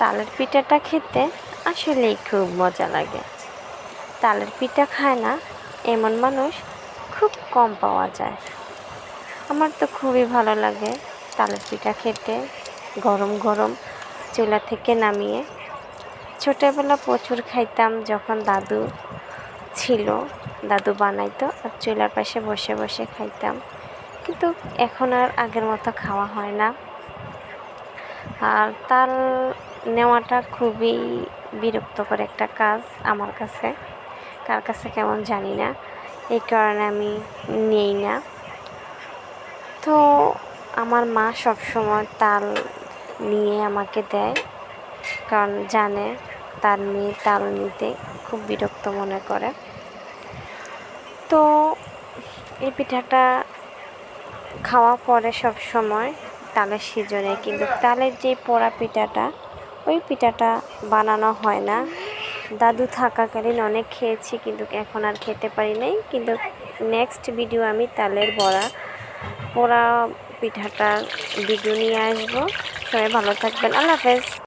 তালের পিঠাটা খেতে আসলেই খুব মজা লাগে। তালের পিঠা খায় না এমন মানুষ খুব কম পাওয়া যায়। আমার তো খুবই ভালো লাগে তালের পিঠা খেতে, গরম গরম চুলা থেকে নামিয়ে। ছোটোবেলা প্রচুর খাইতাম যখন দাদু ছিল, দাদু বানাইতো আর চুলার পাশে বসে বসে খাইতাম, কিন্তু এখন আর আগের মতো খাওয়া হয় না। আর তাল নেওয়াটা খুবই বিরক্তকর একটা কাজ আমার কাছে, কার কাছে কেমন জানি না, এই কারণে আমি নেই না। তো আমার মা সবসময় তাল নিয়ে আমাকে দেয়, কারণ জানে তার মেয়ে তাল নিতে খুব বিরক্ত মনে করে। তো এই পিঠাটা খাওয়া পরে সব সময় তালের সিজনে, কিন্তু তালের যে পোড়া পিঠাটা, ওই পিঠাটা বানানো হয় না। দাদু থাকাকালীন অনেক খেয়েছি, কিন্তু এখন আর খেতে পারি নাই। কিন্তু নেক্সট ভিডিও আমি তালের পোড়া পিঠাটার ভিডিও নিয়ে আসবো। সবাই ভালো থাকবেন, আল্লাহ হাফেজ।